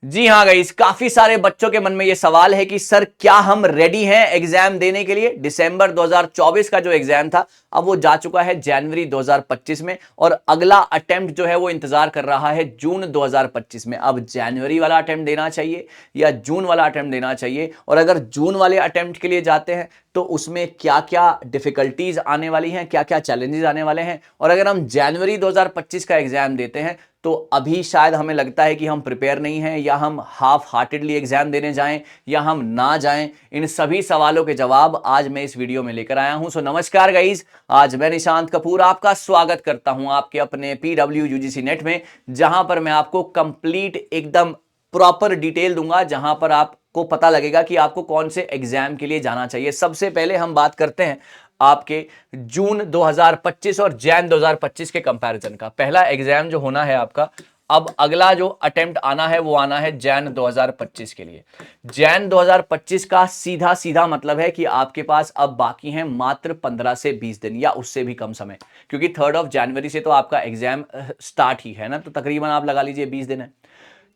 जी हाँ गाइस, काफी सारे बच्चों के मन में ये सवाल है कि सर क्या हम रेडी हैं एग्जाम देने के लिए। दिसंबर 2024 का जो एग्जाम था अब वो जा चुका है जनवरी 2025 में, और अगला अटेम्प्ट जो है वो इंतजार कर रहा है जून 2025 में। अब जनवरी वाला अटेम्प्ट देना चाहिए या जून वाला अटेम्प्ट देना चाहिए, और अगर जून वाले अटेम्प्ट के लिए जाते हैं तो उसमें क्या क्या डिफिकल्टीज आने वाली हैं, क्या क्या चैलेंजेस आने वाले हैं, और अगर हम जनवरी 2025 का एग्जाम देते हैं तो अभी शायद हमें लगता है कि हम प्रिपेयर नहीं हैं, या हम हाफ हार्टेडली एग्जाम देने जाएं या हम ना जाएं। इन सभी सवालों के जवाब आज मैं इस वीडियो में लेकर आया हूं। सो नमस्कार गाइज, आज मैं निशांत कपूर आपका स्वागत करता हूं आपके अपने PW UGC नेट में, जहां पर मैं आपको कंप्लीट एकदम प्रॉपर डिटेल दूंगा, जहां पर आपको पता लगेगा कि आपको कौन से एग्जाम के लिए जाना चाहिए। सबसे पहले हम बात करते हैं आपके जून 2025 और जैन 2025 के कंपैरिजन का। पहला एग्जाम जो होना है आपका, अब अगला जो अटेम्प्ट आना है वो आना है जैन 2025 के लिए। जैन 2025 का सीधा सीधा मतलब है कि आपके पास अब बाकी हैं मात्र 15 से 20 दिन या उससे भी कम समय, क्योंकि 3 जनवरी से तो आपका एग्जाम स्टार्ट ही है ना, तो तकरीबन आप लगा लीजिए 20 दिन है।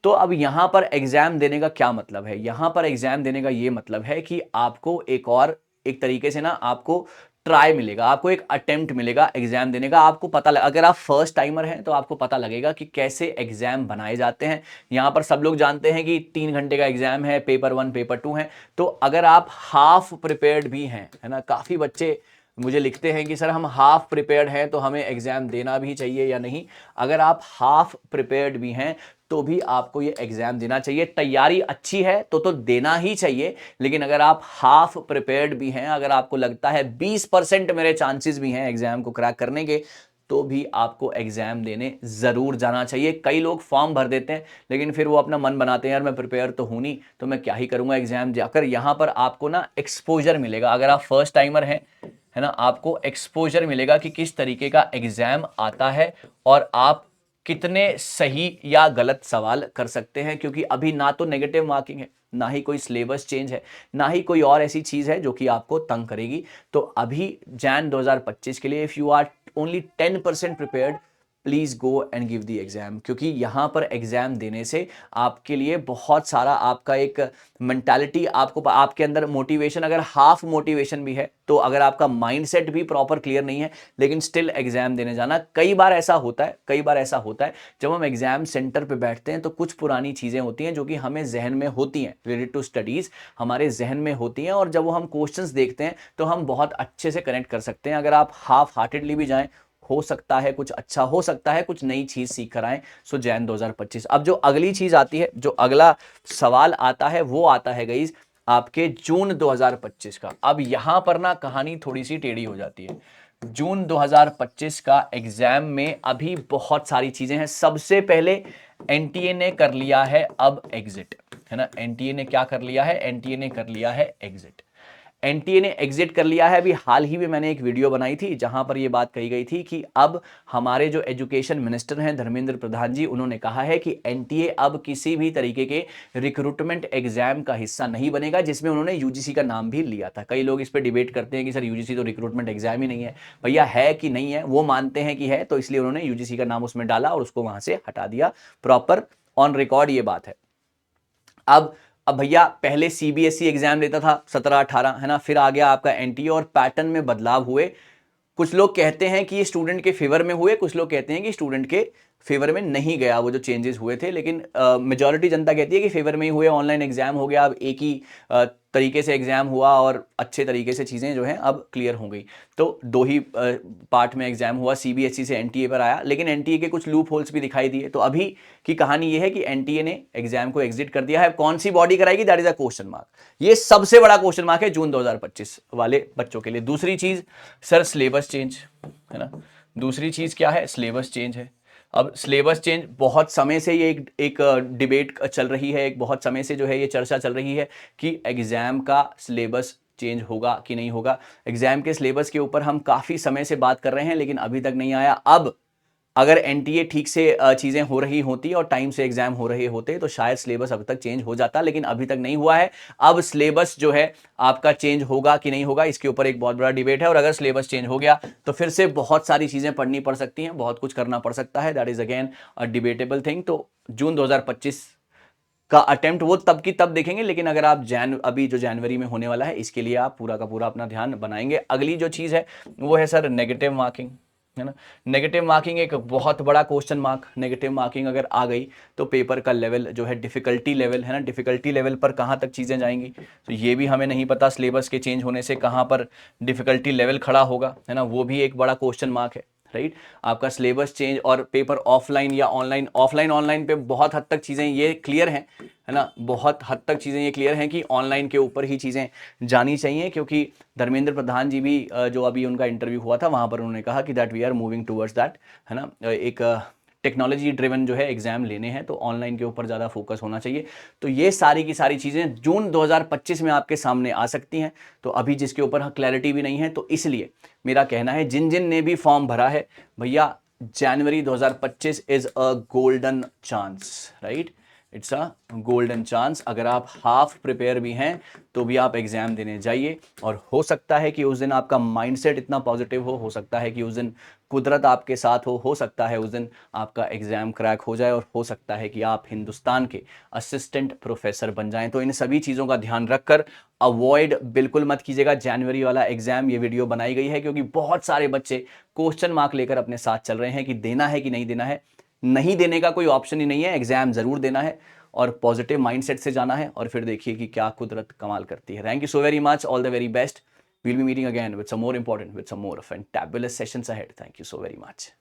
तो अब यहां पर एग्जाम देने का क्या मतलब है? यहां पर एग्जाम देने का यह मतलब है कि आपको एक तरीके से ना आपको ट्राई मिलेगा, आपको एक अटेम्प्ट मिलेगा एग्जाम देने का। आपको पता अगर आप फर्स्ट टाइमर हैं तो आपको पता लगेगा कि कैसे एग्जाम बनाए जाते हैं। यहां पर सब लोग जानते हैं कि 3 घंटे का एग्जाम है, पेपर 1 पेपर 2 है। तो अगर आप हाफ प्रिपेयर्ड भी हैं, है ना, काफी बच्चे मुझे लिखते हैं कि सर हम हाफ प्रिपेयर्ड हैं तो हमें एग्जाम देना भी चाहिए या नहीं। अगर आप हाफ प्रिपेयर्ड भी हैं तो भी आपको ये एग्जाम देना चाहिए। तैयारी अच्छी है तो देना ही चाहिए, लेकिन अगर आप हाफ प्रिपेयर्ड भी हैं, अगर आपको लगता है 20% मेरे चांसेस भी हैं एग्जाम को क्रैक करने के, तो भी आपको एग्जाम देने जरूर जाना चाहिए। कई लोग फॉर्म भर देते हैं लेकिन फिर वो अपना मन बनाते हैं, यार मैं प्रिपेयर तो हूं नहीं तो मैं क्या ही करूंगा एग्जाम जाकर। यहां पर आपको ना एक्सपोजर मिलेगा, अगर आप फर्स्ट टाइमर हैं, है ना, आपको एक्सपोजर मिलेगा कि किस तरीके का एग्जाम आता है और आप कितने सही या गलत सवाल कर सकते हैं। क्योंकि अभी ना तो नेगेटिव मार्किंग है, ना ही कोई सिलेबस चेंज है, ना ही कोई और ऐसी चीज है जो कि आपको तंग करेगी। तो अभी जैन 2025 के लिए if you are only 10% prepared, please go and give the exam. क्योंकि यहां पर एग्जाम देने से आपके लिए बहुत सारा आपका एक मेंटालिटी, आपको आपके अंदर मोटिवेशन, अगर हाफ मोटिवेशन भी है तो अगर आपका माइंडसेट भी प्रॉपर क्लियर नहीं है, लेकिन स्टिल एग्जाम देने जाना। कई बार ऐसा होता है जब हम एग्जाम सेंटर पे बैठते हैं तो कुछ पुरानी चीजें होती हैं जो कि हमें जहन में होती हैं, रिलेटेड टू स्टडीज हमारे जहन में होती हैं, और जब वो हम क्वेश्चंस देखते हैं तो हम बहुत अच्छे से कनेक्ट कर सकते हैं। अगर आप हाफ हार्टेडली भी जाएं, हो सकता है कुछ अच्छा, हो सकता है कुछ नई चीज सीख कर आए। सो जैन 2025। अब जो अगली चीज आती है, जो अगला सवाल आता है वो आता है गाइस आपके जून 2025 का। अब यहां पर ना कहानी थोड़ी सी टेढ़ी हो जाती है। जून 2025 का एग्जाम में अभी बहुत सारी चीजें हैं। सबसे पहले एनटीए ने कर लिया है अब एग्जिट, है ना। एनटीए ने क्या कर लिया है? एनटीए ने कर लिया है एग्जिट। एनटीए ने एग्जिट कर लिया है। अभी हाल ही में मैंने एक वीडियो बनाई थी जहां पर यह बात कही गई थी कि अब हमारे जो एजुकेशन मिनिस्टर हैं धर्मेंद्र प्रधान जी, उन्होंने कहा है कि एनटीए अब किसी भी तरीके के रिक्रूटमेंट एग्जाम का हिस्सा नहीं बनेगा, जिसमें उन्होंने यूजीसी का नाम भी लिया था। कई लोग इस पर डिबेट करते हैं कि सर यूजीसी तो रिक्रूटमेंट एग्जाम ही नहीं है। भैया है कि नहीं है, वो मानते हैं कि है, तो इसलिए उन्होंने यूजीसी का नाम उसमें डाला और उसको वहां से हटा दिया। प्रॉपर ऑन रिकॉर्ड ये बात है। अब भैया पहले सीबीएसई एग्जाम लेता था 17-18, है ना, फिर आ गया आपका एनटीए, और पैटर्न में बदलाव हुए। कुछ लोग कहते हैं कि ये स्टूडेंट के फेवर में हुए, कुछ लोग कहते हैं कि स्टूडेंट के फेवर में नहीं गया वो जो चेंजेस हुए थे, लेकिन मेजॉरिटी जनता कहती है कि फेवर में ही हुए। ऑनलाइन एग्जाम हो गया, अब एक ही तरीके से एग्जाम हुआ और अच्छे तरीके से चीज़ें जो हैं अब क्लियर हो गई। तो दो ही पार्ट में एग्जाम हुआ, सीबीएसई से एनटीए पर आया, लेकिन एनटीए के कुछ लूप होल्स भी दिखाई दिए। तो अभी की कहानी ये है कि एनटीए ने एग्जाम को एग्जिट कर दिया है। कौन सी बॉडी कराएगी, that is a question mark. ये सबसे बड़ा क्वेश्चन मार्क है जून 2025 वाले बच्चों के लिए। दूसरी चीज सर सिलेबस चेंज, है ना। दूसरी चीज क्या है? सिलेबस चेंज है। अब सिलेबस चेंज बहुत समय से ये एक डिबेट चल रही है, एक बहुत समय से जो है ये चर्चा चल रही है कि एग्जाम का सिलेबस चेंज होगा कि नहीं होगा। एग्जाम के सिलेबस के ऊपर हम काफी समय से बात कर रहे हैं लेकिन अभी तक नहीं आया। अब अगर एनटीए ठीक से चीजें हो रही होती और टाइम से एग्जाम हो रहे होते तो शायद सिलेबस अब तक चेंज हो जाता, लेकिन अभी तक नहीं हुआ है। अब सिलेबस जो है आपका चेंज होगा कि नहीं होगा, इसके ऊपर एक बहुत बड़ा डिबेट है। और अगर सिलेबस चेंज हो गया तो फिर से बहुत सारी चीजें पढ़नी पड़ सकती हैं, बहुत कुछ करना पड़ सकता है। That is again a debatable thing. तो जून 2025 का अटेम्प्ट वो तब की तब देखेंगे, लेकिन अगर आप अभी जो जनवरी में होने वाला है इसके लिए आप पूरा का पूरा अपना ध्यान बनाएंगे। अगली जो चीज़ है वो है सर नेगेटिव मार्किंग, है ना। नेगेटिव मार्किंग एक बहुत बड़ा क्वेश्चन मार्क। नेगेटिव मार्किंग अगर आ गई तो पेपर का लेवल जो है डिफिकल्टी लेवल, है ना, डिफिकल्टी लेवल पर कहाँ तक चीज़ें जाएंगी तो ये भी हमें नहीं पता। सिलेबस के चेंज होने से कहाँ पर डिफिकल्टी लेवल खड़ा होगा, है ना, वो भी एक बड़ा क्वेश्चन मार्क है, राइट। आपका सिलेबस चेंज और पेपर ऑफलाइन या ऑनलाइन, ऑनलाइन पे बहुत हद तक चीज़ें ये क्लियर हैं, है ना, बहुत हद तक चीज़ें ये क्लियर हैं कि ऑनलाइन के ऊपर ही चीज़ें जानी चाहिए, क्योंकि धर्मेंद्र प्रधान जी भी जो अभी उनका इंटरव्यू हुआ था वहाँ पर उन्होंने कहा कि that we are moving towards that, है ना, एक टेक्नोलॉजी ड्रिवन जो है एग्जाम लेने हैं तो ऑनलाइन के ऊपर ज़्यादा फोकस होना चाहिए। तो ये सारी की सारी चीज़ें जून 2025 में आपके सामने आ सकती हैं। तो अभी जिसके ऊपर क्लैरिटी भी नहीं है, तो इसलिए मेरा कहना है जिन जिन ने भी फॉर्म भरा है भैया, जनवरी 2025 is a golden chance, right, it's a golden chance. अगर आप हाफ प्रिपेयर भी हैं तो भी आप एग्जाम देने जाइए, और हो सकता है कि उस दिन आपका माइंडसेट इतना पॉजिटिव हो सकता है कि उस दिन कुदरत आपके साथ हो सकता है उस दिन आपका एग्जाम क्रैक हो जाए, और हो सकता है कि आप हिंदुस्तान के असिस्टेंट प्रोफेसर बन जाएं। तो इन सभी चीज़ों का ध्यान रखकर अवॉइड बिल्कुल मत कीजिएगा जनवरी वाला एग्जाम। ये वीडियो बनाई गई है क्योंकि बहुत सारे बच्चे क्वेश्चन मार्क लेकर अपने साथ चल रहे हैं कि देना है कि नहीं देना है। नहीं देने का कोई ऑप्शन ही नहीं है, एग्जाम जरूर देना है और पॉजिटिव माइंडसेट से जाना है, और फिर देखिए कि क्या कुदरत कमाल करती है। Thank you so very much, all the very best. We'll be meeting again with some more important, with some more fantabulous sessions ahead. Thank you so very much.